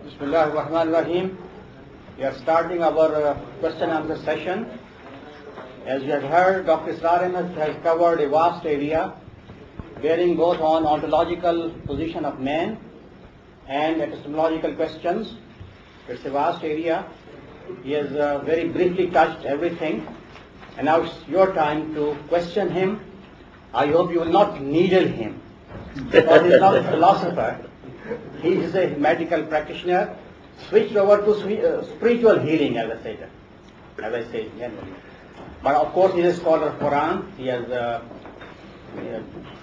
Bismillah ar-Rahman ar-Rahim. We are starting our question and answer session. As you have heard, Dr. Israr Ahmed has covered a vast area bearing both on ontological position of man and epistemological questions. It's a vast area. He has very briefly touched everything. And now it's your time to question him. I hope you will not needle him, because he's not a philosopher. He is a medical practitioner, switched over to spiritual healing, as I say generally. But of course, he is a scholar of Quran. He has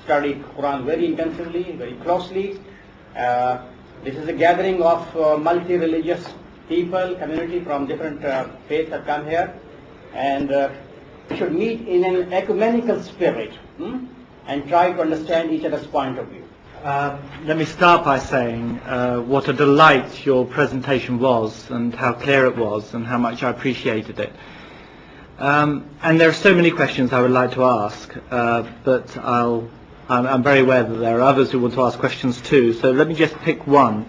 studied Quran very intensively, very closely. This is a gathering of multi-religious people, community from different faiths that come here, and we should meet in an ecumenical spirit and try to understand each other's point of view. Let me start by saying what a delight your presentation was, and how clear it was, and how much I appreciated it. And there are so many questions I would like to ask, but I'm very aware that there are others who want to ask questions too. So let me just pick one,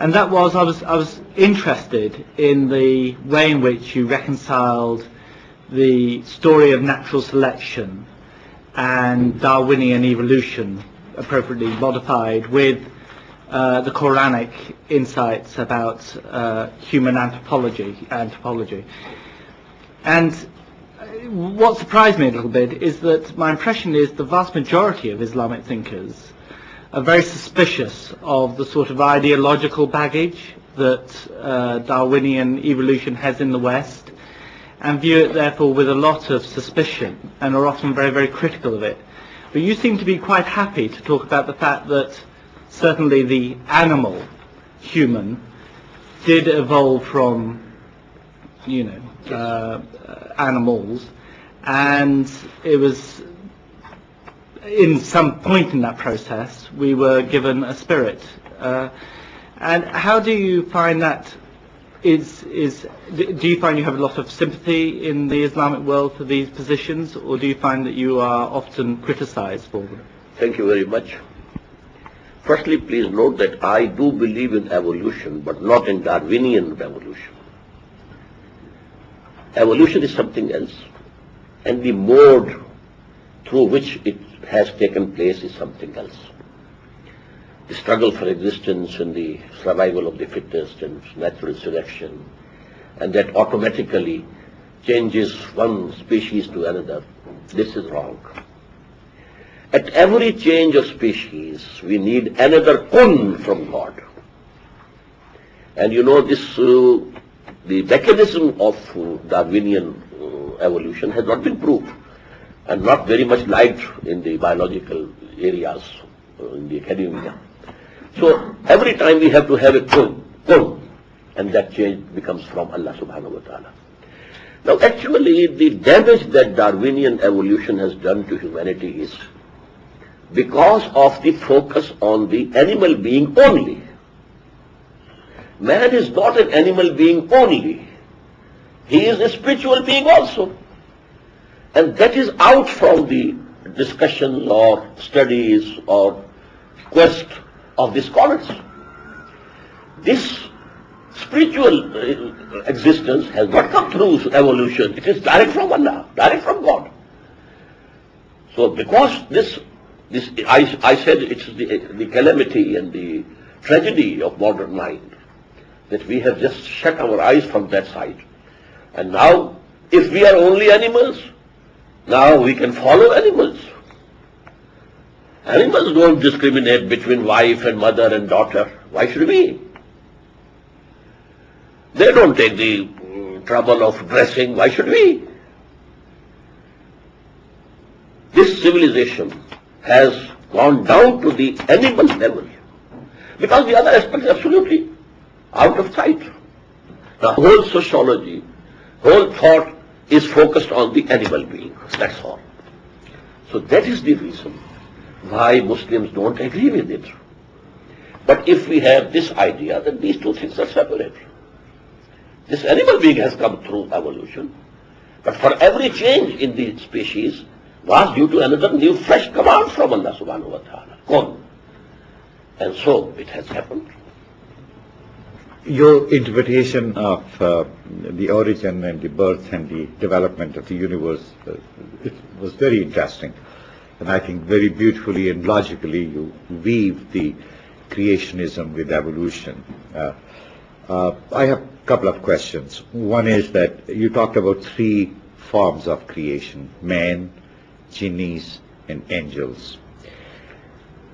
and that was I was interested in the way in which you reconciled the story of natural selection and Darwinian evolution, appropriately modified, with the Quranic insights about human anthropology. And what surprised me a little bit is that my impression is the vast majority of Islamic thinkers are very suspicious of the sort of ideological baggage that Darwinian evolution has in the West, and view it therefore with a lot of suspicion, and are often very, very critical of it. But you seem to be quite happy to talk about the fact that certainly the animal, human, did evolve from, animals, and it was in some point in that process we were given a spirit. And how do you find that? Do you find you have a lot of sympathy in the Islamic world for these positions, or do you find that you are often criticized for them? Thank you very much. Firstly, please note that I do believe in evolution, but not in Darwinian evolution. Evolution is something else, and the mode through which it has taken place is something else. The struggle for existence and the survival of the fittest and natural selection, and that automatically changes one species to another, this is wrong. At every change of species, we need another kun from God. And this, the mechanism of Darwinian evolution has not been proved, and not very much liked in the biological areas, in the academia. So every time we have to have a kun, and that change becomes from Allah subhanahu wa ta'ala. Now actually the damage that Darwinian evolution has done to humanity is because of the focus on the animal being only. Man is not an animal being only. He is a spiritual being also. And that is out from the discussions or studies or quest of the scholars. This spiritual existence has not come through evolution. It is direct from Allah, direct from God. So because this I said it's the calamity and the tragedy of modern mind, that we have just shut our eyes from that side. And now, if we are only animals, now we can follow animals. Animals don't discriminate between wife and mother and daughter. Why should we? They don't take the trouble of dressing. Why should we? This civilization has gone down to the animal level, because the other aspects are absolutely out of sight. The whole sociology, whole thought is focused on the animal being. That's all. So that is the reason why Muslims don't agree with it. But if we have this idea, then these two things are separate. This animal being has come through evolution, but for every change in the species was due to another new fresh command from Allah subhanahu wa ta'ala. Kun. And so it has happened. Your interpretation of the origin and the birth and the development of the universe, it was very interesting. And I think very beautifully and logically you weave the creationism with evolution. I have a couple of questions. One is that you talked about three forms of creation: man, jinnis, and angels.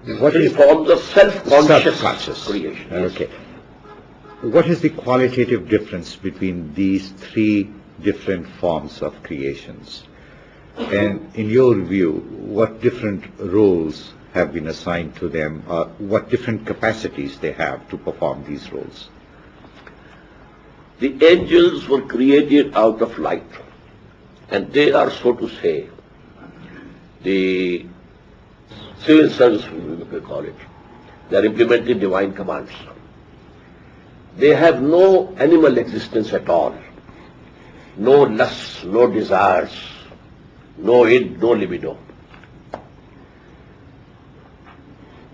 What is forms of self-conscious creation? Yes. Okay. What is the qualitative difference between these three different forms of creations? And in your view, what different roles have been assigned to them, or what different capacities they have to perform these roles? The angels were created out of light, and they are, so to say, the civil service, we call it. They are implementing divine commands. They have no animal existence at all, no lusts, no desires, no id, no libido.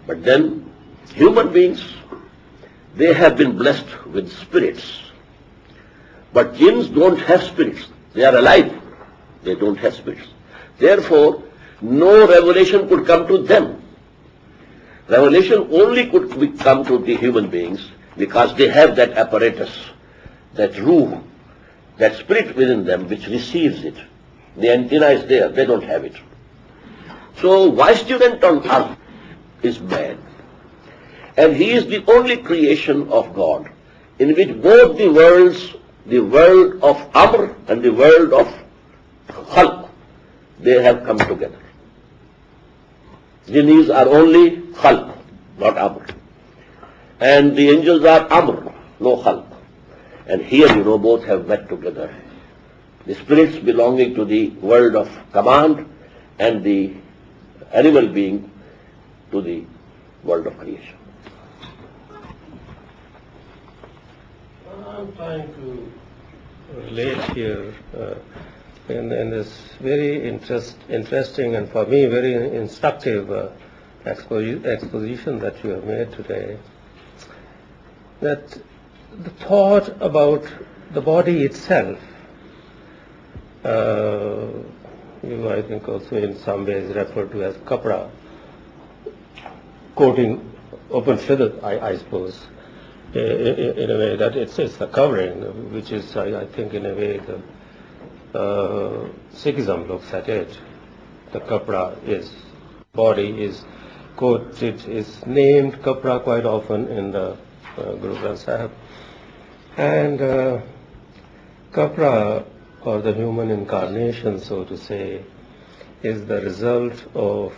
But then, human beings, they have been blessed with spirits. But jinns don't have spirits. They are alive. They don't have spirits. Therefore, no revelation could come to them. Revelation only could come to the human beings because they have that apparatus, that ruh, that spirit within them which receives it. The antenna is there, they don't have it. So, vicegerent on earth is man. And he is the only creation of God in which both the worlds, the world of Amr and the world of Khalq, they have come together. Jinnis are only Khalq, not Amr. And the angels are Amr, no Khalq. And here, both have met together. The spirits belonging to the world of command and the animal being to the world of creation. I'm trying to relate here in this very interesting and for me very instructive exposition that you have made today, that the thought about the body itself, you I think also in some ways referred to as kapra, coating open shiddat, I suppose, in a way that it's a covering, which is, I think, in a way the Sikhism looks at it. The kapra is, body is coated, is named kapra quite often in the Guru Granth Sahib. And kapra, or the human incarnation, so to say, is the result of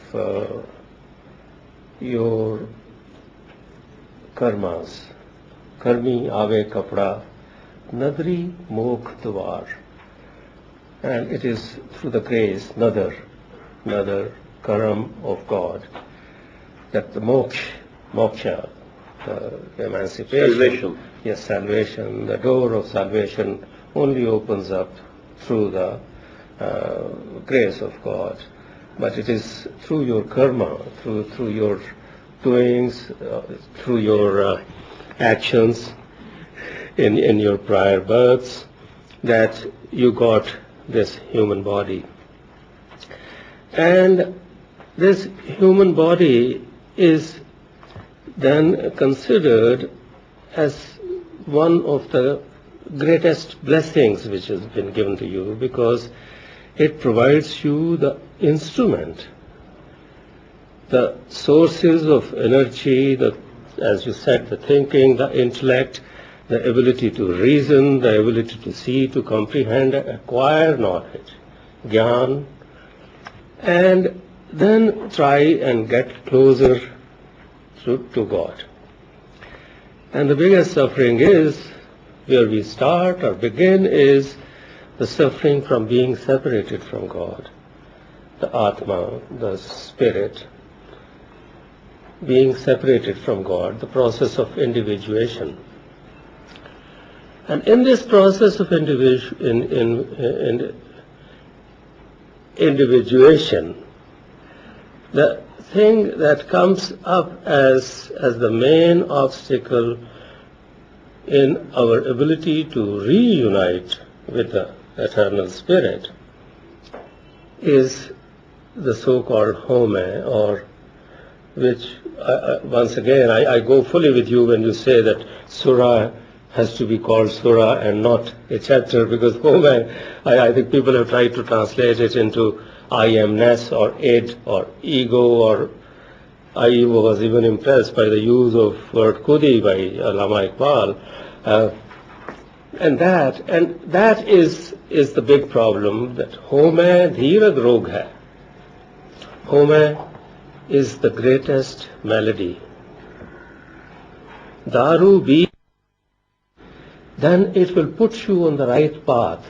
your karmas. Karmi ave kapra, nadri mokh dwar. And it is through the grace, nadar, karam of God, that the moksha, emancipation, Salvation. Yes, salvation, the door of salvation only opens up through the grace of God. But it is through your karma, through your doings, through your actions in your prior births, that you got this human body. And this human body is then considered as one of the greatest blessings which has been given to you, because it provides you the instrument, the sources of energy, as you said, the thinking, the intellect, the ability to reason, the ability to see, to comprehend, acquire knowledge, jnana, and then try and get closer to God. And the biggest suffering is, where we start or begin, is the suffering from being separated from God. The Atma, the spirit, being separated from God, the process of individuation. And in this process of individuation, the thing that comes up as the main obstacle in our ability to reunite with the eternal spirit is the so-called home, or which, once again, I go fully with you when you say that surah has to be called surah and not a chapter, because home, I think people have tried to translate it into I amness or id or ego, or I was even impressed by the use of word khudi by Allama Iqbal. And that is the big problem, that home dheerag rog hai. Home is the greatest malady. Daru be, then it will put you on the right path.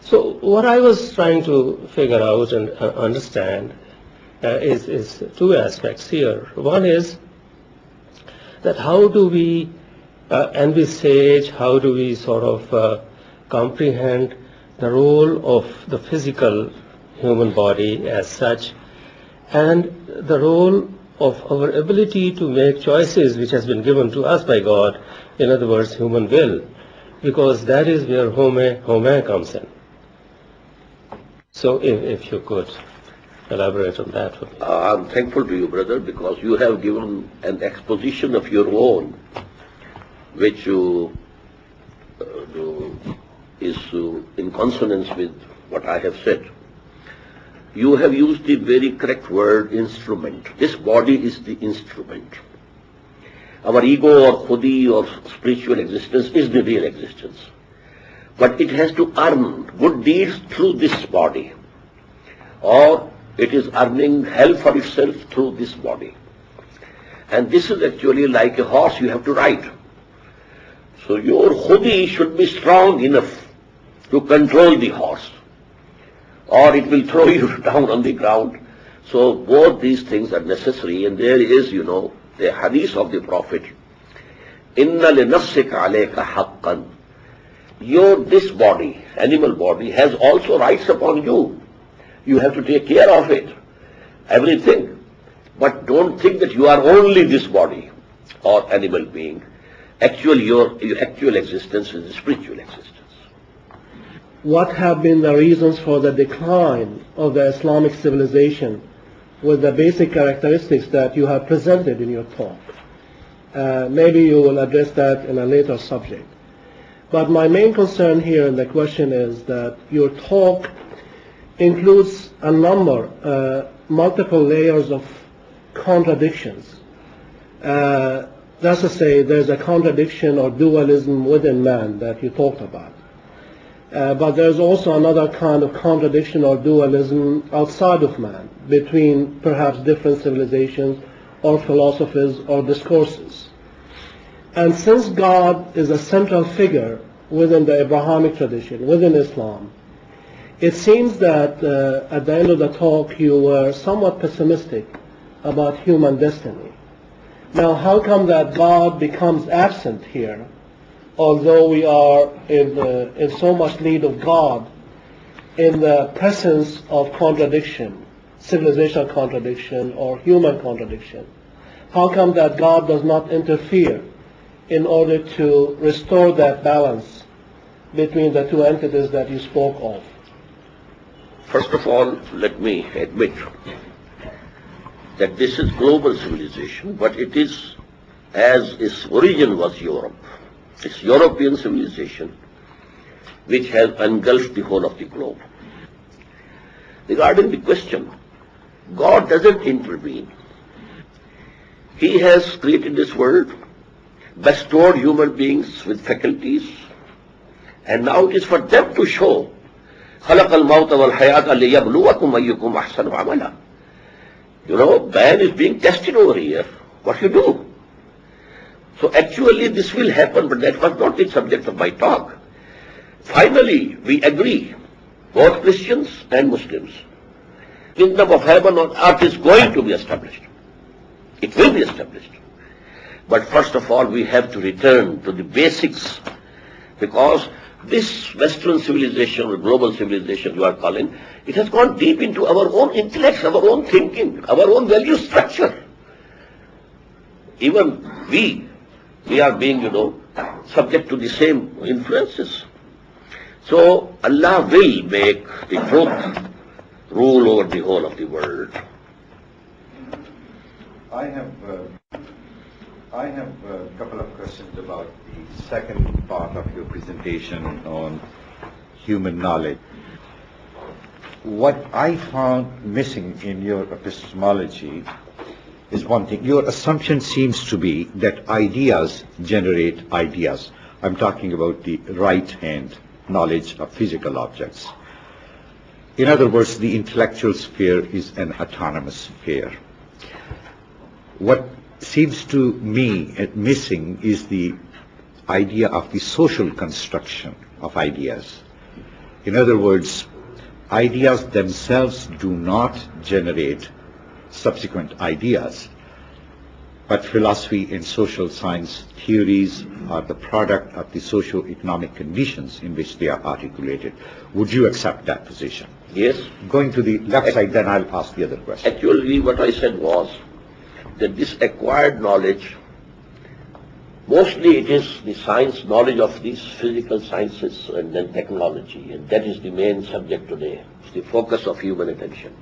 So what I was trying to figure out and understand is two aspects here. One is that how do we envisage, how do we sort of comprehend the role of the physical human body as such, and the role of our ability to make choices which has been given to us by God, in other words, human will, because that is where home comes in. So if you could elaborate on that for me. I'm thankful to you, brother, because you have given an exposition of your own, which is in consonance with what I have said. You have used the very correct word, instrument. This body is the instrument. Our ego or khudi or spiritual existence is the real existence. But it has to earn good deeds through this body, or it is earning hell for itself through this body. And this is actually like a horse you have to ride. So your khudi should be strong enough to control the horse, or it will throw you down on the ground. So both these things are necessary, and there is, the hadith of the Prophet, Inna li nafsika alayka haqqan. This body, animal body, has also rights upon you. You have to take care of it, everything. But don't think that you are only this body or animal being. Actually, your actual existence is a spiritual existence. What have been the reasons for the decline of the Islamic civilization with the basic characteristics that you have presented in your talk? Maybe you will address that in a later subject. But my main concern here in the question is that your talk includes a number, multiple layers of contradictions. That's to say, there's a contradiction or dualism within man that you talked about. But there's also another kind of contradiction or dualism outside of man, between perhaps different civilizations or philosophies or discourses. And since God is a central figure within the Abrahamic tradition, within Islam, it seems that at the end of the talk you were somewhat pessimistic about human destiny. Now, how come that God becomes absent here, although we are in so much need of God in the presence of contradiction, civilizational contradiction or human contradiction? How come that God does not interfere in order to restore that balance between the two entities that you spoke of? First of all, let me admit that this is global civilization, but it is, as its origin was Europe. It's European civilization which has engulfed the whole of the globe. Regarding the question, God doesn't intervene. He has created this world, bestowed human beings with faculties, and now it is for them to show خَلَقَ الْمَوْتَ وَالْحَيَاةَ لِيَبْلُوَكُمْ أَيُّكُمْ أَحْسَنُ عَمَلًا. Man is being tested over here. What you do? So actually this will happen, but that was not the subject of my talk. Finally, we agree, both Christians and Muslims, kingdom of heaven on earth is going to be established. It will be established. But first of all, we have to return to the basics, because this Western civilization or global civilization you are calling, it has gone deep into our own intellect, our own thinking, our own value structure. Even we are being, subject to the same influences. So Allah will make the truth rule over the whole of the world. I have a couple of questions about the second part of your presentation on human knowledge. What I found missing in your epistemology is one thing. Your assumption seems to be that ideas generate ideas. I'm talking about the right-hand knowledge of physical objects. In other words, the intellectual sphere is an autonomous sphere. What seems to me missing is the idea of the social construction of ideas. In other words, ideas themselves do not generate subsequent ideas, but philosophy and social science theories are the product of the socio-economic conditions in which they are articulated. Would you accept that position? Yes. Going to the left side, then I'll ask the other question. Actually, what I said was that this acquired knowledge, mostly it is the science knowledge of these physical sciences and then technology, and that is the main subject today. It's the focus of human attention.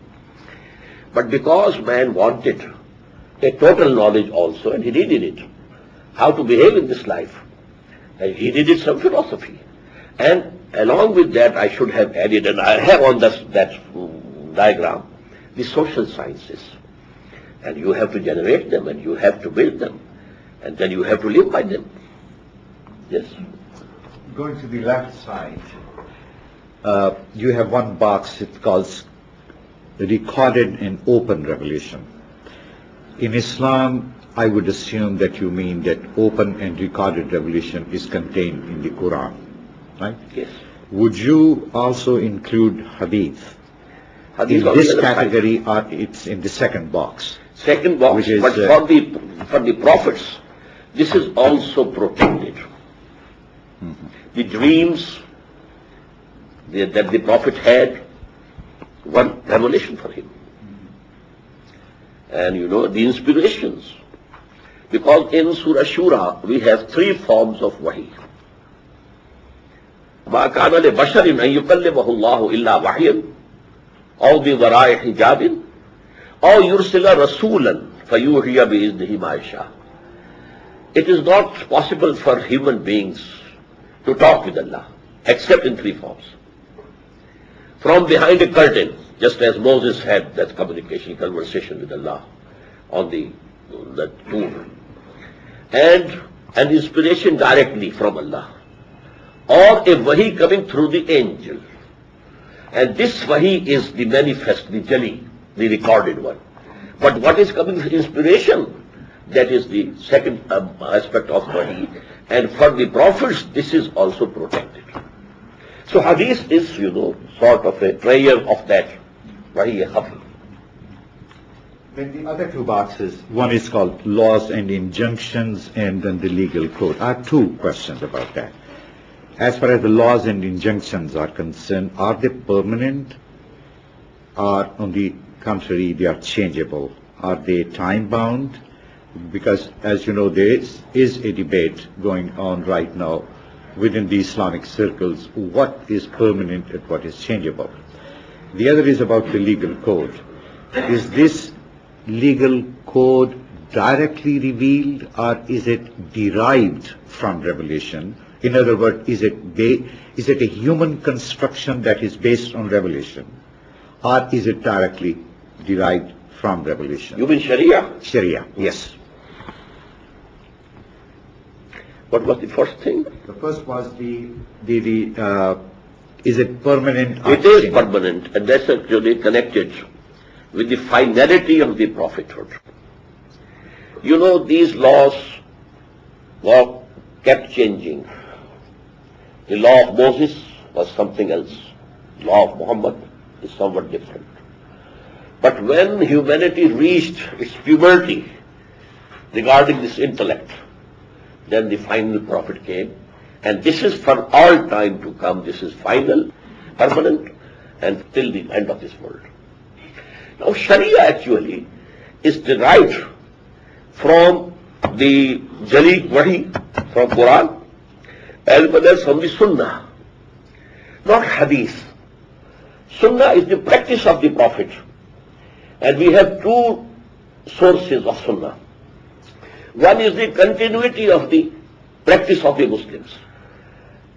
But because man wanted a total knowledge also, and he needed it, how to behave in this life, and he needed some philosophy. And along with that, I should have added, and I have on that diagram, the social sciences. And you have to generate them, and you have to build them, and then you have to live by them. Yes. Going to the left side, you have one box, it calls recorded and open revelation. In Islam, I would assume that you mean that open and recorded revelation is contained in the Quran, right? Yes. Would you also include hadith? Hadith In on this the other category, side. it's in the second box. Second box, Which is, but for the prophets, this is also protected. The dreams that the prophet had, one revelation for him. And the inspirations. Because in Surah Shura, we have three forms of wahi. مَا كَانَ لِبَشَرٍ أَن يُكَلِّمَهُ اللَّهُ إِلَّا وَحْيًا أَوْ بِوَرَاءِ حِجَابٍ أَوْ يُرْسِلَ رَسُولًا فَيُوحِيَ بِإِذْنِهِ مَا يَشَاءُ. It is not possible for human beings to talk with Allah, except in three forms. From behind a curtain, just as Moses had that conversation with Allah on that tour, and an inspiration directly from Allah, or a wahi coming through the angel. And this wahi is the manifest, the jali, the recorded one. But what is coming for inspiration? That is the second aspect of wahi. And for the prophets, this is also protected. So hadith is, sort of a prayer of that wahi khafi. Then the other two boxes, one is called laws and injunctions, and then the legal code. I have two questions about that. As far as the laws and injunctions are concerned, are they permanent, or on the contrary, they are changeable? Are they time-bound? Because, as you know, there is a debate going on right now within the Islamic circles, what is permanent and what is changeable. The other is about the legal code. Is this legal code directly revealed, or is it derived from revelation? In other words, is it a human construction that is based on revelation, or is it directly derived from revelation? You mean Sharia? Sharia, yes. What was the first thing? The first was is it permanent? It is permanent, and that's actually connected with the finality of the prophethood. These laws kept changing. The law of Moses was something else. The law of Muhammad is somewhat different. But when humanity reached its puberty regarding this intellect, then the final prophet came, and this is for all time to come. This is final, permanent, and till the end of this world. Now, Sharia actually is derived from the Jali Wahi, from Quran, as well as from the Sunnah, not Hadith. Sunnah is the practice of the Prophet, and we have two sources of Sunnah. One is the continuity of the practice of the Muslims.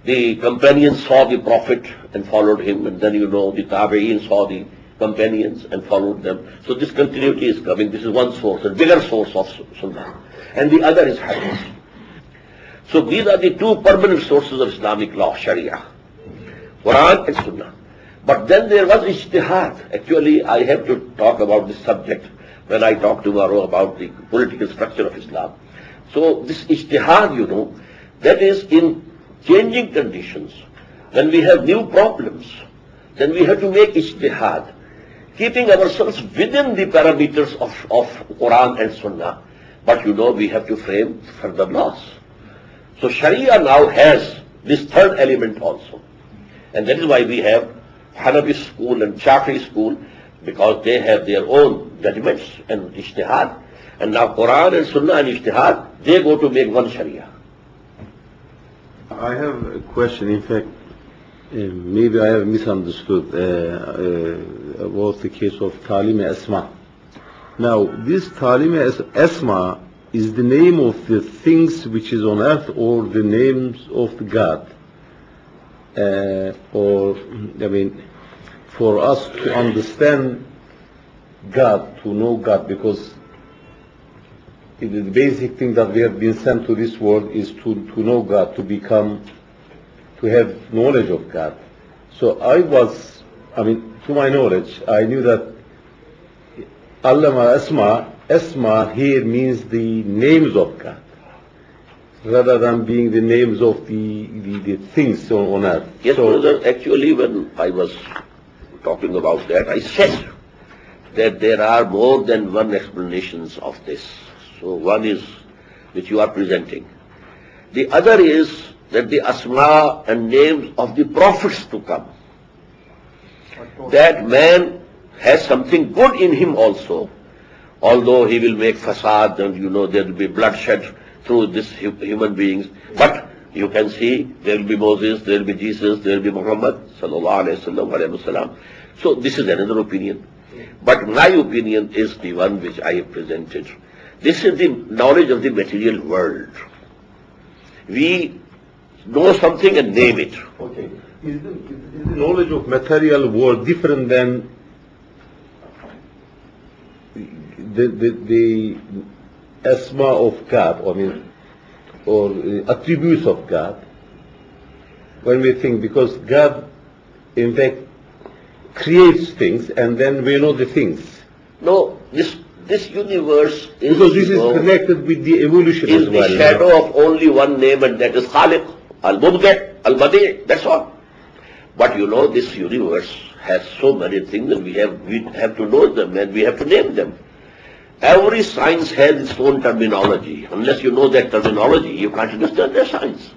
The companions saw the Prophet and followed him, and then the Tabi'een saw the companions and followed them. So this continuity is coming. This is one source, a bigger source of Sunnah. And the other is Hadith. So these are the two permanent sources of Islamic law, Sharia, Quran and Sunnah. But then there was ijtihad. Actually, I have to talk about this subject when I talk tomorrow about the political structure of Islam. So this ijtihad, that is in changing conditions. When we have new problems, then we have to make ijtihad, keeping ourselves within the parameters of Quran and Sunnah. But we have to frame further laws. So Sharia now has this third element also. And that is why we have Hanafi school and Shafi school, because they have their own judgments and ijtihad. And now Quran and Sunnah and ijtihad, they go to make one Sharia. I have a question. In fact, maybe I have misunderstood about the case of Talim Asma. Now, this Talim Asma is the name of the things which is on earth, or the names of the God. For us to understand God, to know God, because the basic thing that we have been sent to this world is to know God, to have knowledge of God. So to my knowledge, I knew that Allama Asma here means the names of God, rather than being the names of the things on earth. Yes, brother, actually when I was talking about that, I said that there are more than one explanations of this. So one is which you are presenting. The other is that the asma and names of the prophets to come. That man has something good in him also, although he will make fasad and there will be bloodshed through these human beings. But you can see there will be Moses, there will be Jesus, there will be Muhammad sallallahu alaihi wasallam. So this is another opinion. But my opinion is the one which I have presented. This is the knowledge of the material world. We know something and name it. Okay. Is the knowledge of material world different than the asma of God, or attributes of God? When we think, because God, in fact, creates things, and then we know the things. No, this universe is, because this is connected with the evolution as well. Is the shadow of only one name, and that is Khaliq, Al-Mubdi', Al-Badi', that's all. But this universe has so many things, and we have to know them, and we have to name them. Every science has its own terminology. Unless you know that terminology, you can't understand their science.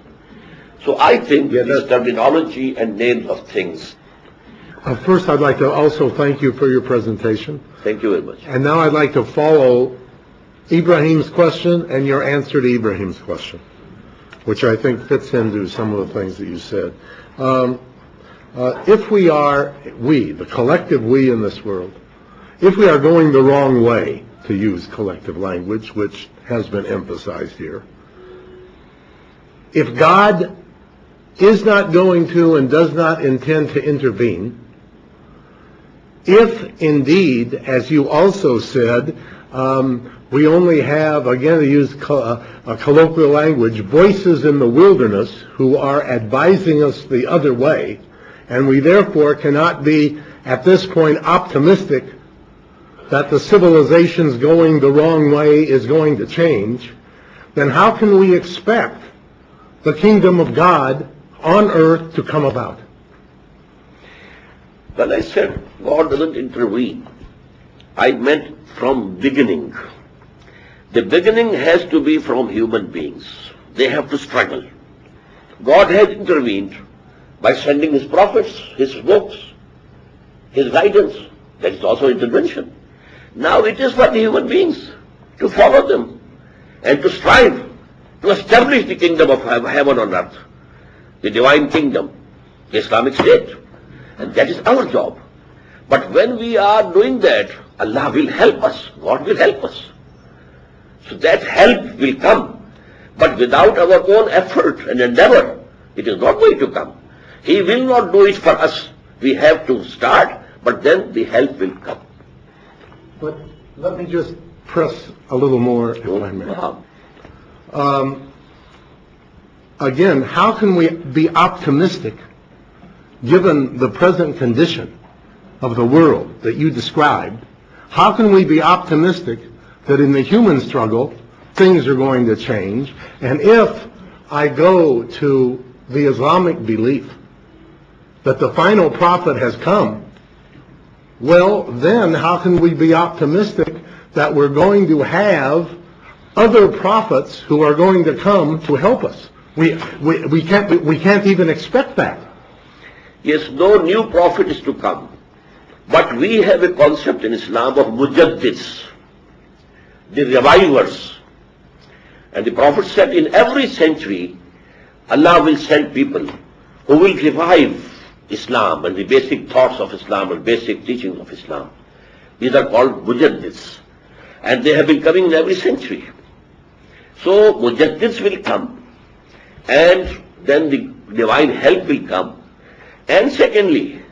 So I think this terminology and names of things. First, I'd like to also thank you for your presentation. Thank you very much. And now I'd like to follow Ibrahim's question and your answer to Ibrahim's question, which I think fits into some of the things that you said. If the collective we in this world, if we are going the wrong way, to use collective language, which has been emphasized here, if God is not going to and does not intend to intervene, if indeed, as you also said, we only have, again to use a colloquial language, voices in the wilderness who are advising us the other way, and we therefore cannot be, at this point, optimistic that the civilization's going the wrong way is going to change, then how can we expect the kingdom of God on earth to come about? When I said God doesn't intervene, I meant from beginning. The beginning has to be from human beings. They have to struggle. God has intervened by sending His prophets, His books, His guidance. That is also intervention. Now it is for the human beings to follow them and to strive to establish the kingdom of heaven on earth. the divine kingdom, the Islamic State. And that is our job. But when we are doing that, Allah will help us, God will help us. So that help will come. But without our own effort and endeavor, it is not going to come. He will not do it for us. We have to start, but then the help will come. But let me just press a little more, if I may. Again, how can we be optimistic given the present condition of the world that you described? How can we be optimistic that in the human struggle things are going to change? And if I go to the Islamic belief that the final prophet has come, well, then how can we be optimistic that we're going to have other prophets who are going to come to help us? We can't even expect that. Yes, no new prophet is to come. But we have a concept in Islam of mujaddids, the revivers. And the Prophet said in every century, Allah will send people who will revive Islam and the basic thoughts of Islam and basic teachings of Islam. These are called mujaddids. And they have been coming in every century. So mujaddids will come. And then the divine help will come. And secondly,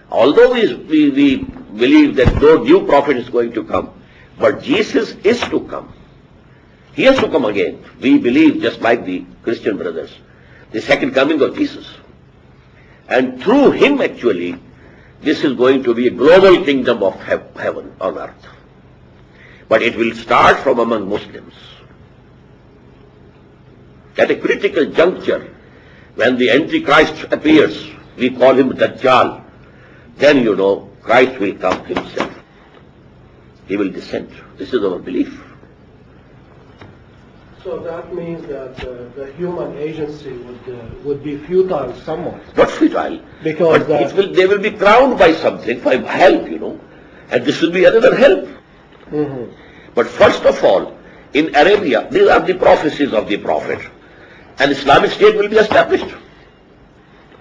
although we believe that no new prophet is going to come, but Jesus is to come. He has to come again. We believe, just like the Christian brothers, the second coming of Jesus. And through him, actually, this is going to be a global kingdom of heaven on earth. But it will start from among Muslims. At a critical juncture, when the Antichrist appears, we call him Dajjal, then Christ will come himself. He will descend. This is our belief. So that means that the human agency would be futile somewhat. Not futile. Because they will be crowned by something, by help, And this will be another help. Mm-hmm. But first of all, in Arabia, these are the prophecies of the Prophet. An Islamic State will be established.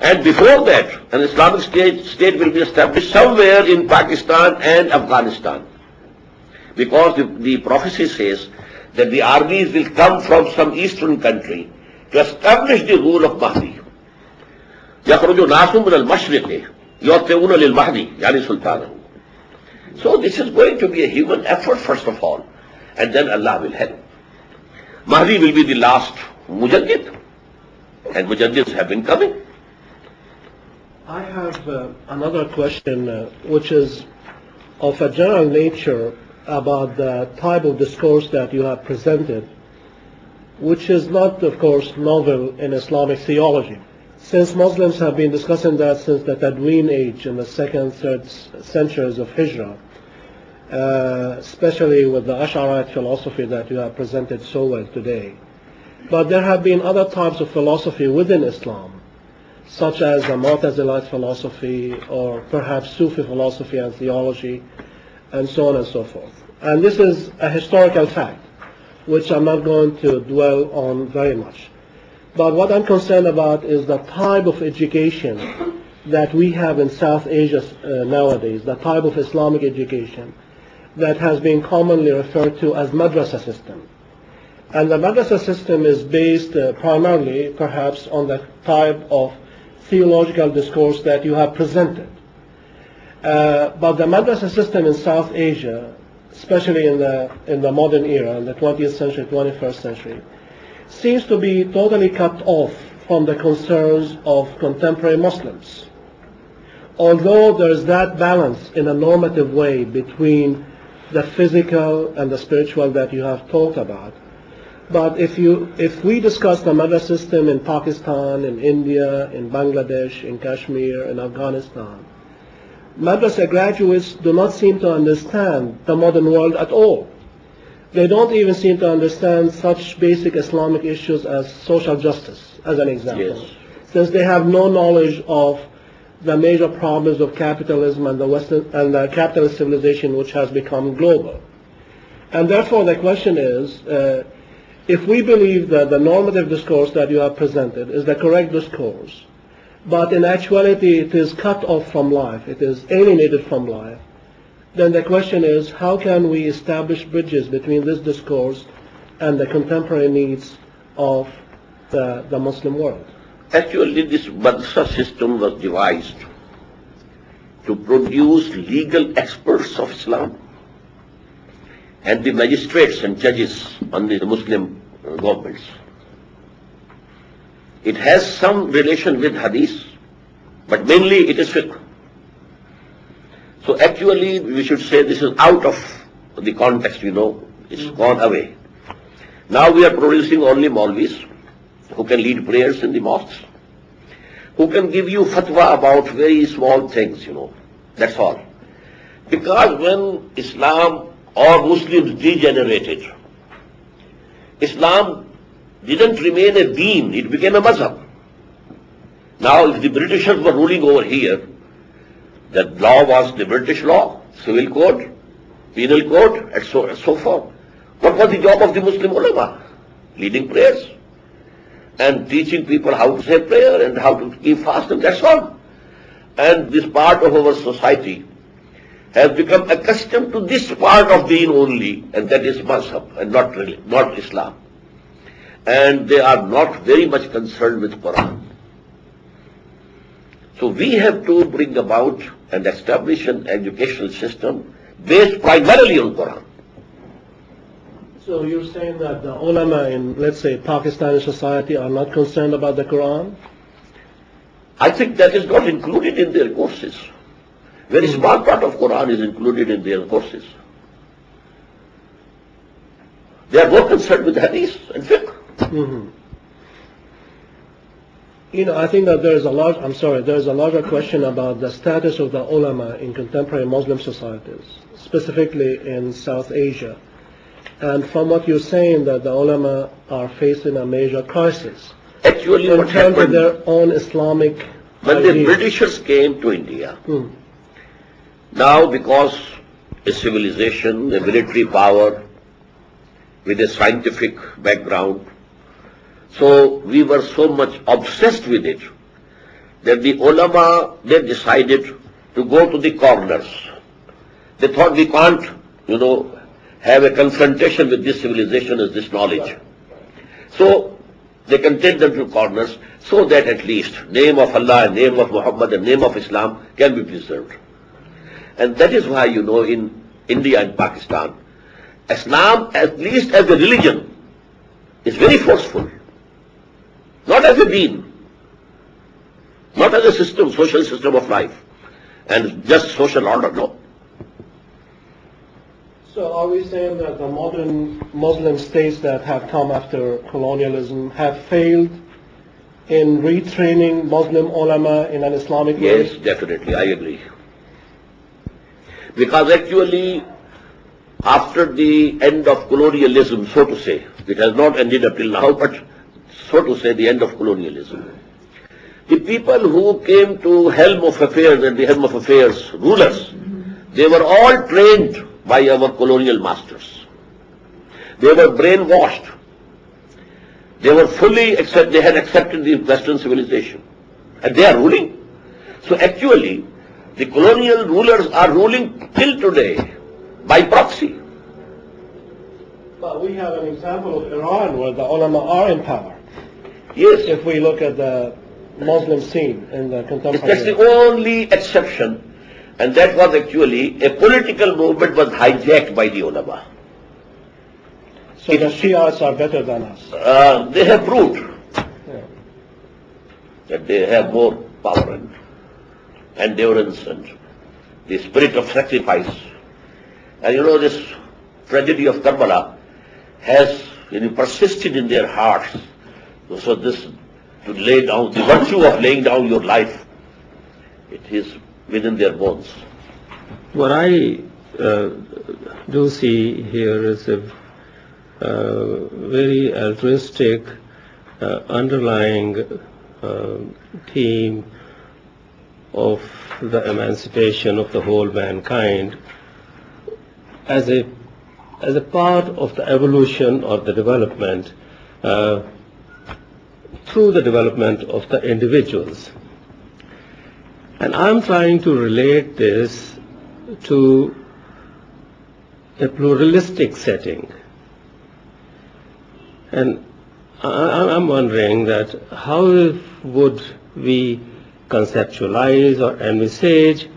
And before that, an Islamic state will be established somewhere in Pakistan and Afghanistan. Because the prophecy says that the armies will come from some eastern country to establish the rule of Mahdi. يَخْرُجُ نَاسٌ مِنَ الْمَشْرِقِ يُطِّعُونَ لِلْمَهْدِ يعني سُلْطَانَهُ. So this is going to be a human effort first of all, and then Allah will help. Mahdi will be the last mujaddid, and mujaddids have been coming. I have another question which is of a general nature about the type of discourse that you have presented, which is not, of course, novel in Islamic theology. Since Muslims have been discussing that since the Tadween age in the 2nd, 3rd centuries of Hijrah, especially with the Ash'arite philosophy that you have presented so well today. But there have been other types of philosophy within Islam, such as the Mu'tazilite philosophy or perhaps Sufi philosophy and theology, and so on and so forth. And this is a historical fact, which I'm not going to dwell on very much. But what I'm concerned about is the type of education that we have in South Asia nowadays, the type of Islamic education that has been commonly referred to as madrasa system. And the madrasa system is based primarily, perhaps, on the type of theological discourse that you have presented. But the madrasa system in South Asia, especially in the modern era, in the 20th century, 21st century, seems to be totally cut off from the concerns of contemporary Muslims. Although there is that balance in a normative way between the physical and the spiritual that you have talked about, but if we discuss the madrasa system in Pakistan, in India, in Bangladesh, in Kashmir, in Afghanistan, madrasa graduates do not seem to understand the modern world at all. They don't even seem to understand such basic Islamic issues as social justice, as an example. Yes. Since they have no knowledge of the major problems of capitalism and the capitalist civilization which has become global. And therefore the question is, if we believe that the normative discourse that you have presented is the correct discourse, but in actuality it is cut off from life, it is alienated from life, then the question is, how can we establish bridges between this discourse and the contemporary needs of the Muslim world? Actually, this madrasa system was devised to produce legal experts of Islam and the magistrates and judges under the Muslim governments. It has some relation with hadith, but mainly it is fiqh. So actually, we should say this is out of the context, it's gone away. Now we are producing only Maulvis who can lead prayers in the mosques, who can give you fatwa about very small things, that's all. Because when Islam or Muslims degenerated, Islam didn't remain a deen, it became a mazhab. Now if the Britishers were ruling over here, that law was the British law, civil code, penal code, and so forth. What was the job of the Muslim ulama? Leading prayers and teaching people how to say prayer and how to keep fast, and that's all. And this part of our society has become accustomed to this part of deen only, and that is mazhab and not Islam. And they are not very much concerned with Quran. So we have to bring about and establish an educational system based primarily on Quran. So you're saying that the ulama in, let's say, Pakistani society are not concerned about the Quran? I think that is not included in their courses. Very small part of Quran is included in their courses. They are more concerned with hadith and fiqh. Mm-hmm. I think that there is a larger question about the status of the ulama in contemporary Muslim societies, specifically in South Asia. And from what you're saying, that the ulama are facing a major crisis. Actually, in what terms of happened their own Islamic when ideas. the Britishers came to India, now because a civilization, a military power with a scientific background, so we were so much obsessed with it that the ulama, they decided to go to the corners. They thought we can't, have a confrontation with this civilization as this knowledge. So they content them to corners so that at least name of Allah and name of Muhammad and name of Islam can be preserved. And that is why, in India and Pakistan, Islam, at least as a religion, is very forceful. Not as a deen, not as a system, social system of life, and just social order, no. So are we saying that the modern Muslim states that have come after colonialism have failed in retraining Muslim ulama in an Islamic way? Yes, definitely, I agree. Because actually, after the end of colonialism, so to say, it has not ended up till now, but so to say, the end of colonialism, the people who came to helm of affairs and the helm of affairs rulers, they were all trained by our colonial masters. They were brainwashed. They were they had accepted the Western civilization. And they are ruling. So actually, the colonial rulers are ruling till today by proxy. But we have an example of Iran where the ulama are in power. Yes. If we look at the Muslim scene in the contemporary. That's the only exception. And that was actually a political movement was hijacked by the ulama. So the Shiites are better than us. They have proved that they have more power and endurance and the spirit of sacrifice. And this tragedy of Karbala has persisted in their hearts. So this, to lay down, the virtue of laying down your life, it is within their bones. What I do see here is a very altruistic underlying theme of the emancipation of the whole mankind as a as a part of the evolution or the development through the development of the individuals. And I'm trying to relate this to a pluralistic setting. And I'm wondering that how would we conceptualize or envisage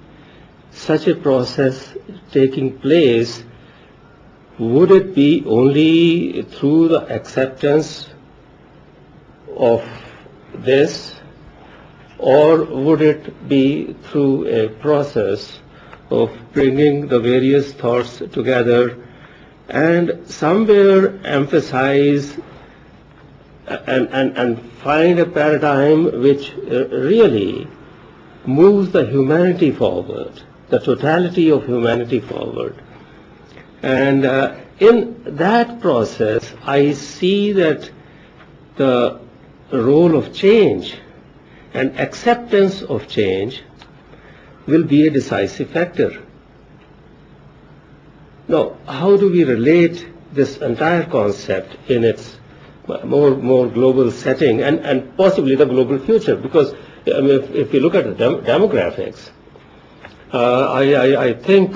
such a process taking place? Would it be only through the acceptance of this, or would it be through a process of bringing the various thoughts together and somewhere emphasize and find a paradigm which really moves the humanity forward, the totality of humanity forward? And in that process, I see that the role of change and acceptance of change will be a decisive factor. Now, how do we relate this entire concept in its more global setting and possibly the global future? Because I mean, if you look at the demographics, I think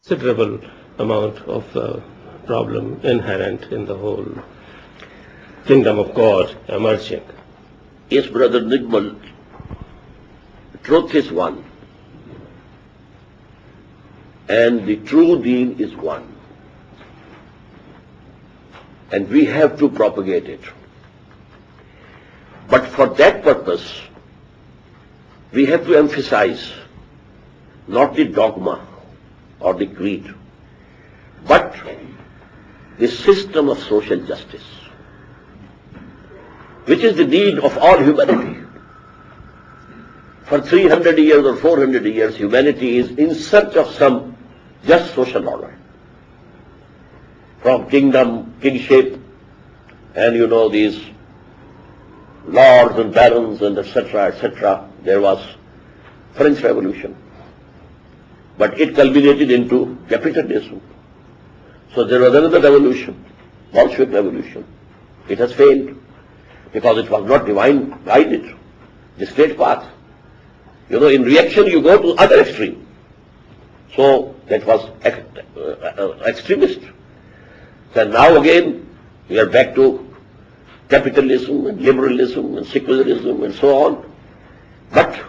considerable amount of problem inherent in the whole kingdom of God emerging. Yes, Brother Nigmal, truth is one, and the true deen is one, and we have to propagate it. But for that purpose, we have to emphasize not the dogma or the creed, but the system of social justice, which is the need of all humanity. For 300 years or 400 years, humanity is in search of some just social order. From kingdom, kingship, and these lords and barons and etc., there was French Revolution. But it culminated into capitalism. So there was another revolution, Bolshevik Revolution. It has failed because it was not divine guided, the straight path. In reaction you go to other extreme. So that was extremist. So now again we are back to capitalism and liberalism and secularism and so on. But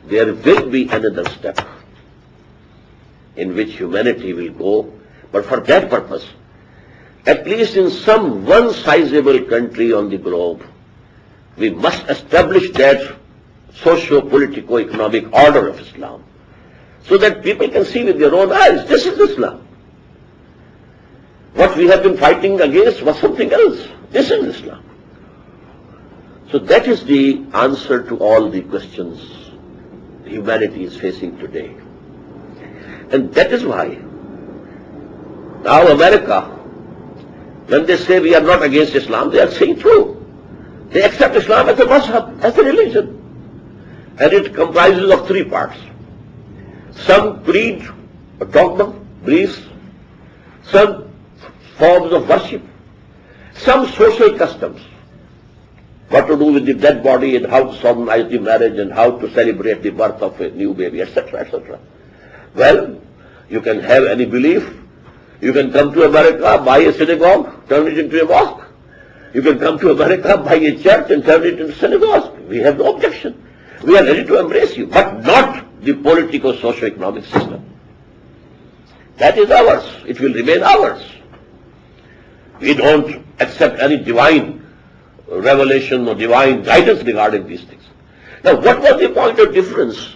there will be another step in which humanity will go. But for that purpose, at least in some one sizable country on the globe, we must establish that socio-politico-economic order of Islam, so that people can see with their own eyes, this is Islam. What we have been fighting against was something else. This is Islam. So that is the answer to all the questions humanity is facing today. And that is why now America, when they say we are not against Islam, they are saying true. They accept Islam as a mazhab, as a religion. And it comprises of three parts. Some creed, or dogma, beliefs, some forms of worship, some social customs, what to do with the dead body and how to solemnize the marriage and how to celebrate the birth of a new baby, etc., etc. Well, you can have any belief. You can come to America, buy a synagogue, turn it into a mosque. You can come to America, buy a church and turn it into a synagogue. We have no objection. We are ready to embrace you, but not the politico-socio-economic system. That is ours. It will remain ours. We don't accept any divine revelation or divine guidance regarding these things. Now, what was the point of difference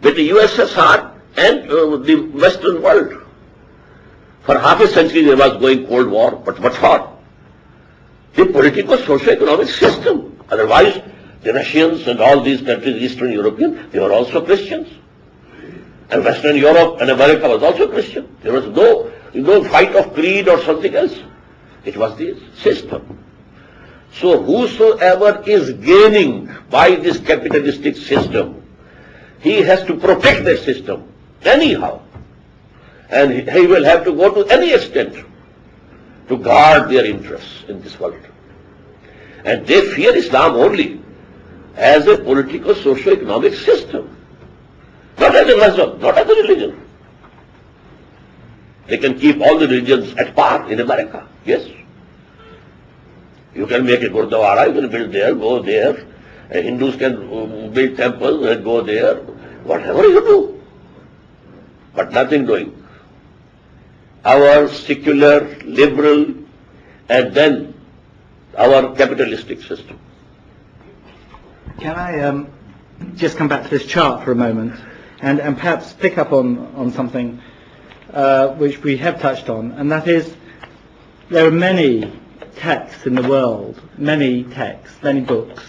between the USSR and the Western world? For half a century there was going Cold War, but what for? The politico-socio-economic system. Otherwise, the Russians and all these countries, Eastern European, they were also Christians. And Western Europe and America was also Christian. There was no fight of creed or something else. It was the system. So whosoever is gaining by this capitalistic system, he has to protect that system anyhow. And he will have to go to any extent to guard their interests in this world. And they fear Islam only as a political, socio-economic system, not as a Muslim, not as a religion. They can keep all the religions at par in America, yes. You can make a Gurdwara, you can build there, go there. Hindus can build temples and go there. Whatever you do. But nothing doing. Our secular, liberal, and then our capitalistic system. Can I just come back to this chart for a moment and perhaps pick up on something which we have touched on, and that is there are many texts in the world, many books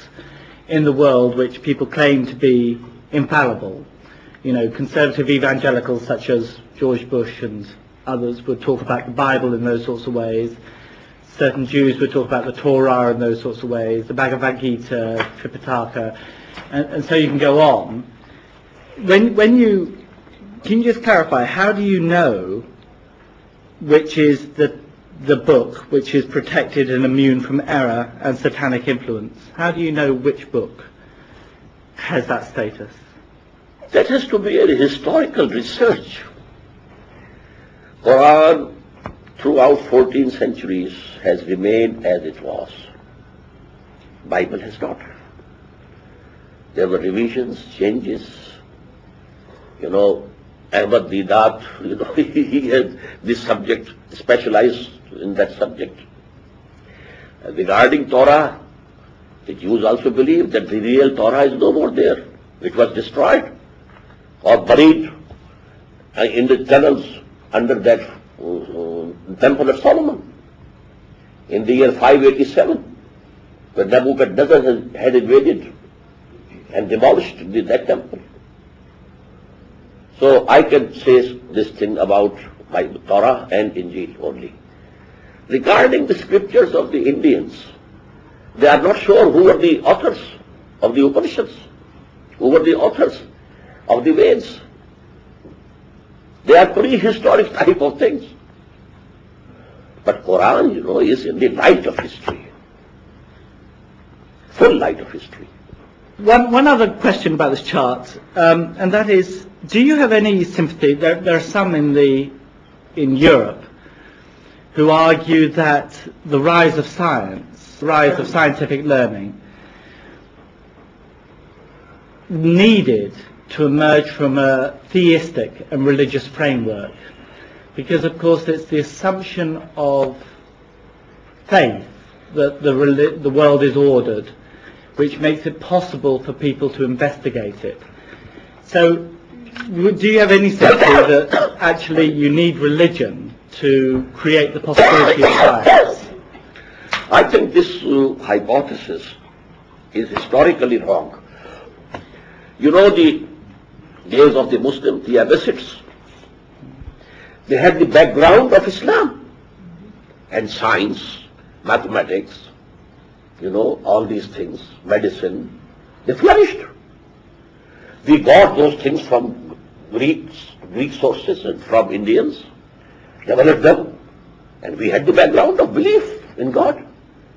in the world which people claim to be infallible. You know, conservative evangelicals such as George Bush and others would talk about the Bible in those sorts of ways. Certain Jews would talk about the Torah in those sorts of ways, the Bhagavad Gita, Tripitaka, and so you can go on. Can you just clarify, how do you know which is the book which is protected and immune from error and satanic influence? How do you know which book has that status? That has to be a historical research. Quran throughout 14 centuries has remained as it was. Bible has not. There were revisions, changes. You know, Ahmad Didat, he had this subject, specialized in that subject. Regarding Torah, the Jews also believe that the real Torah is no more there. It was destroyed or buried in the tunnels under that Temple of Solomon in the year 587, when Nebuchadnezzar had invaded and demolished that temple. So I can say this thing about Torah and Injil only. Regarding the scriptures of the Indians, they are not sure who were the authors of the Upanishads, who were the authors of the Veds. They are prehistoric type of things. But Quran, is in the light of history, full light of history. One other question about this chart, and that is, do you have any sympathy? There are some in Europe who argue that the rise of science, the rise of scientific learning, needed to emerge from a theistic and religious framework, because of course it's the assumption of faith that the world is ordered, which makes it possible for people to investigate it. So, do you have any sympathy that actually you need religion to create the possibility of science? I think this hypothesis is historically wrong. You know, the days of the Muslims, the Abbasids, they had the background of Islam and science, mathematics, all these things, medicine, they flourished. We got those things from Greek sources and from Indians, developed them, and we had the background of belief in God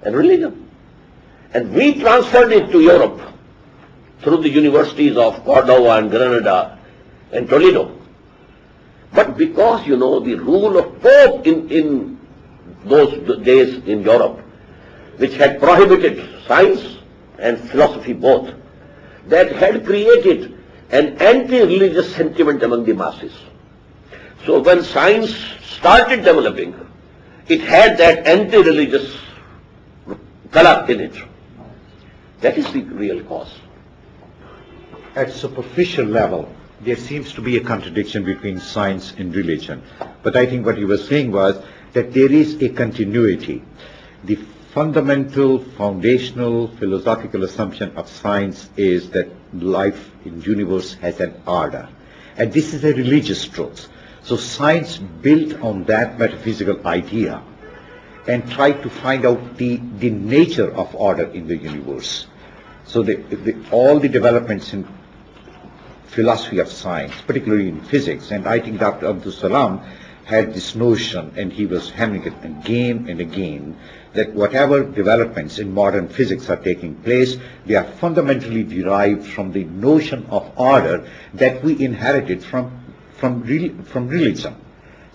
and religion. And we transferred it to Europe through the universities of Cordova and Granada and Toledo. But because, the rule of Pope in those days in Europe, which had prohibited science and philosophy both, that had created an anti-religious sentiment among the masses. So when science started developing, it had that anti-religious color in it. That is the real cause. At superficial level, there seems to be a contradiction between science and religion. But I think what you were saying was that there is a continuity. The fundamental, foundational, philosophical assumption of science is that life in the universe has an order. And this is a religious truth. So science built on that metaphysical idea and tried to find out the nature of order in the universe. So all the developments in philosophy of science, particularly in physics. And I think Dr. Abdul Salam had this notion, and he was hammering it again and again, that whatever developments in modern physics are taking place, they are fundamentally derived from the notion of order that we inherited from religion.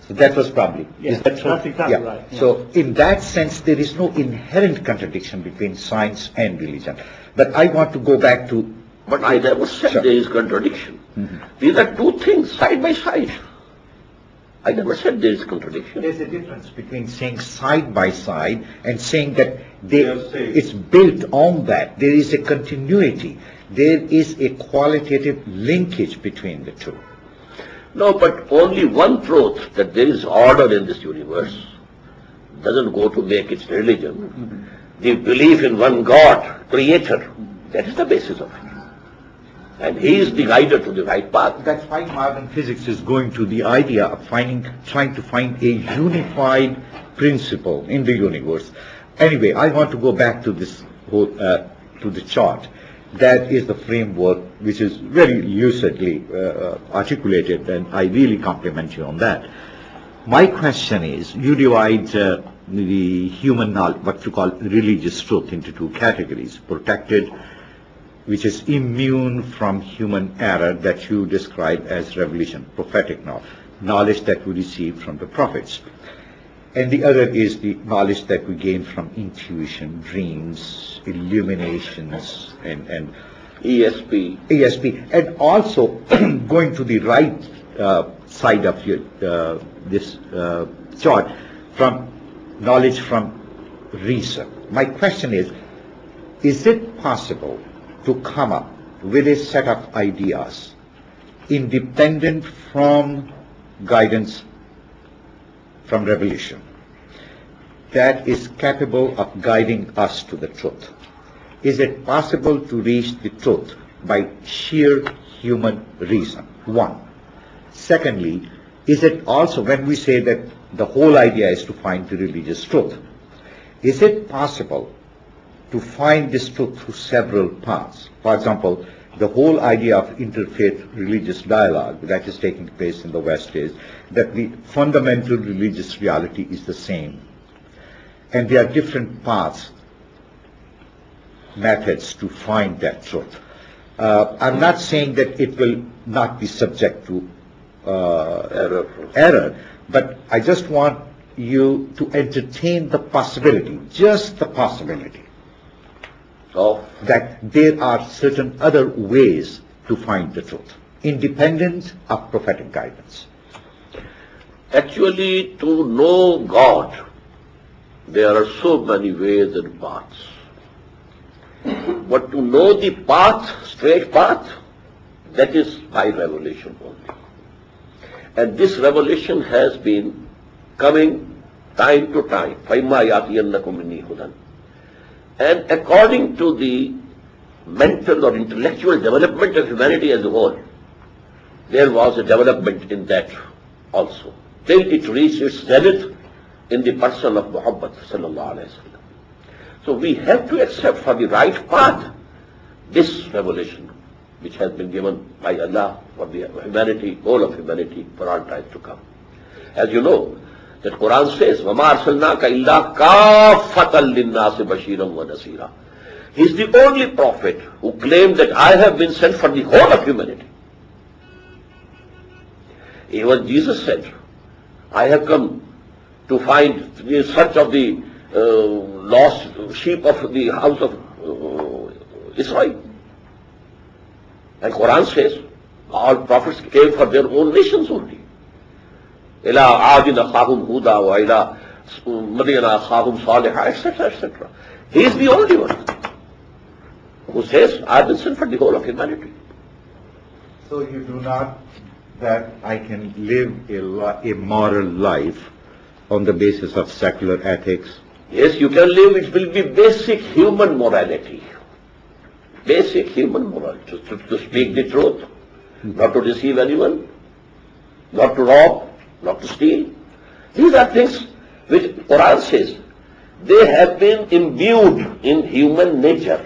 So that was probably, Yes, is that true? that's exactly right, yeah. So in that sense, there is no inherent contradiction between science and religion. But I want to go back to... But I never said Sure. there is contradiction. These are two things side by side. I never said there is contradiction. There's a difference between saying side by side and saying that it's built on that. There is a continuity. There is a qualitative linkage between the two. No, but only one truth, that there is order in this universe, doesn't go to make its religion. The belief in one God, creator, that is the basis of it. And he is the guider to the right path. That's why modern physics is going to the idea of trying to find a unified principle in the universe. Anyway, I want to go back to this whole, to the chart. That is the framework which is very lucidly articulated, and I really compliment you on that. My question is, you divide the human knowledge, what you call religious truth, into two categories: protected, which is immune from human error, that you describe as revelation, prophetic knowledge that we receive from the prophets. And the other is the knowledge that we gain from intuition, dreams, illuminations, and ESP. And also, going to the right side of this chart, from knowledge from reason. My question is it possible to come up with a set of ideas independent from guidance from revelation that is capable of guiding us to the truth? Is it possible to reach the truth by sheer human reason? One. Secondly, is it also, when we say that the whole idea is to find the religious truth, is it possible to find this truth through several paths? For example, the whole idea of interfaith religious dialogue that is taking place in the West is that the fundamental religious reality is the same. And there are different paths, methods to find that truth. I'm not saying that it will not be subject to error, but I just want you to entertain the possibility, just the possibility, that there are certain other ways to find the truth, independent of prophetic guidance. Actually, to know God, there are so many ways and paths. But to know the path, straight path, that is by revelation only. And this revelation has been coming time to time. فَإِمَّا يَأْتِيَنَّكُم مِّنِّي هُدًى. And according to the mental or intellectual development of humanity as a whole, there was a development in that also, till it reached its zenith in the person of Muhammad sallallahu alaihi wasallam. So we have to accept for the right path this revelation which has been given by Allah for the humanity, whole of humanity, for all time to come. As you know, that Quran says, وَمَا أَرْسَلْنَاكَ إِلَّا كَافَّةً لِلنَّاسِ بَشِيرًا وَنَذِيرًا. He is the only prophet who claimed that I have been sent for the whole of humanity. Even Jesus said, I have come to find the search of the lost sheep of the house of Israel. And Quran says, all prophets came for their own nations only. إِلَىٰ عَادٍ أَخَاهُمْ هُودًا وَإِلَىٰ مَدْيَنَ أَخَاهُمْ صَالِحًا, etc., etc. He is the only one who says, I have been sent for the whole of humanity. So you do not that I can live a moral life on the basis of secular ethics? Yes, you can live. It will be basic human morality. Basic human morality. To speak the truth, not to deceive anyone, not to rob, not to steal. These are things which Quran says they have been imbued in human nature.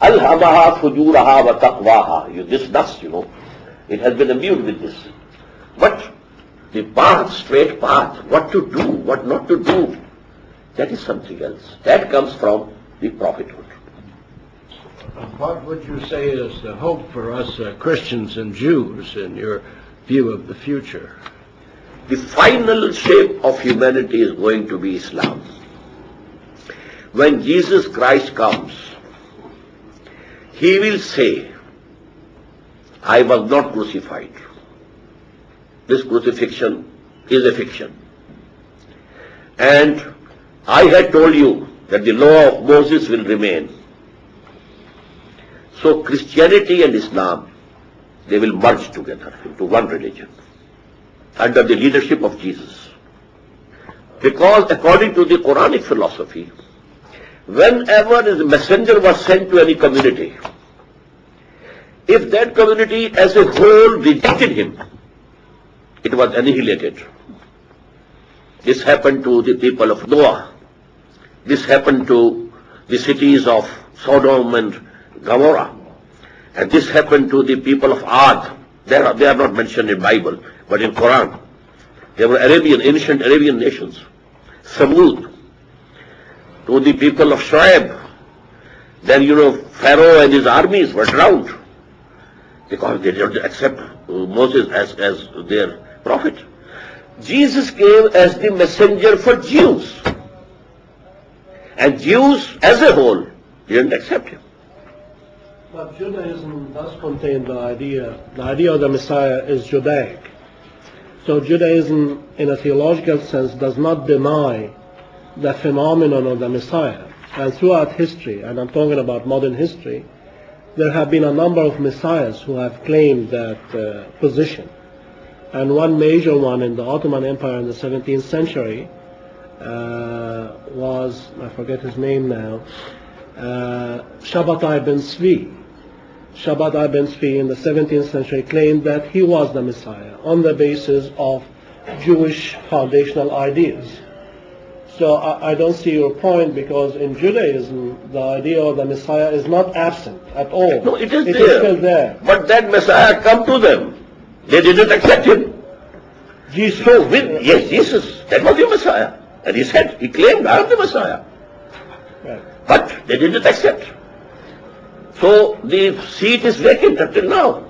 Alhamaha fujuraha wa taqwaha. This nafs, it has been imbued with this. But the path, straight path, what to do, what not to do, that is something else. That comes from the prophethood. What would you say is the hope for us Christians and Jews in your view of the future? The final shape of humanity is going to be Islam. When Jesus Christ comes, he will say, I was not crucified. This crucifixion is a fiction. And I had told you that the law of Moses will remain. So Christianity and Islam, they will merge together into one religion under the leadership of Jesus. Because according to the Quranic philosophy, whenever a messenger was sent to any community, if that community as a whole rejected him, it was annihilated. This happened to the people of Noah. This happened to the cities of Sodom and Gomorrah. And this happened to the people of Ad. They are not mentioned in Bible, but in Quran. They were ancient Arabian nations. Samud. To the people of Shuaib. Then, Pharaoh and his armies were drowned because they did not accept Moses as their prophet. Jesus came as the messenger for Jews. And Jews as a whole didn't accept him. But Judaism does contain the idea of the Messiah is Judaic. So Judaism, in a theological sense, does not deny the phenomenon of the Messiah. And throughout history, and I'm talking about modern history, there have been a number of messiahs who have claimed that position. And one major one in the Ottoman Empire in the 17th century was, I forget his name now, Shabbatai ben Tzvi. Shabbatai ben Tzvi in the 17th century claimed that he was the Messiah on the basis of Jewish foundational ideas. So I don't see your point, because in Judaism the idea of the Messiah is not absent at all. No, it is It there. is still there. But that Messiah come to them. They didn't accept him. Jesus. So yes, Jesus, that was the Messiah. And he said, he claimed, I am the Messiah. Right. But they didn't accept. So the seat is vacant until now.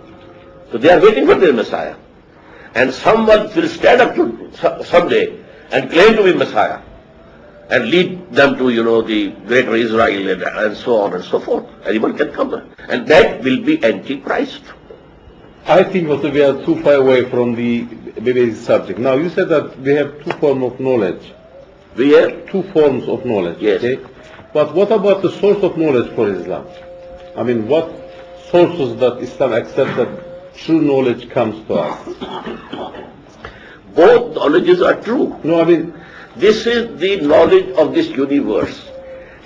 So they are waiting for their Messiah. And someone will stand up to someday and claim to be Messiah and lead them to, the greater Israel and so on and so forth. Anyone can come there. And that will be Antichrist. I think also we are too far away from the basic subject. Now you said that we have two forms of knowledge. We have Two forms of knowledge. Yes. Okay? But what about the source of knowledge for Islam? I mean, what sources that Islam accepts that true knowledge comes to us? both knowledges are true. No, I mean, This is the knowledge of this universe.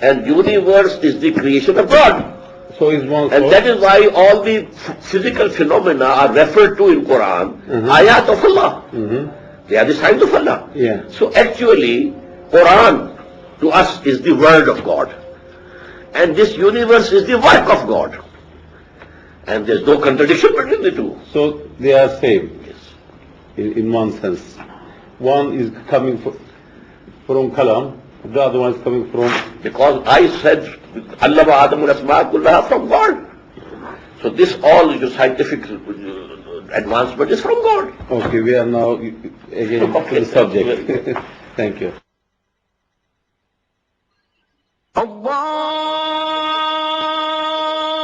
And universe is the creation of God. so is one And source. that is why all the physical phenomena are referred to in Quran, ayat of Allah. They are the signs of Allah. Yeah. So actually, Quran to us is the word of God. And this universe is the work of God. And there's no contradiction between the two. So they are same Yes. in one sense. One is coming from Kalam, the other one is coming from... Because I said, Allah wa Adamul Asma kullaha from God. So this all is scientific advancement is from God. Okay, we are now again to the subject. Thank you.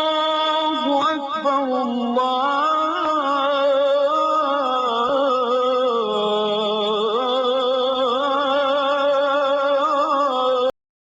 الله أكبر الله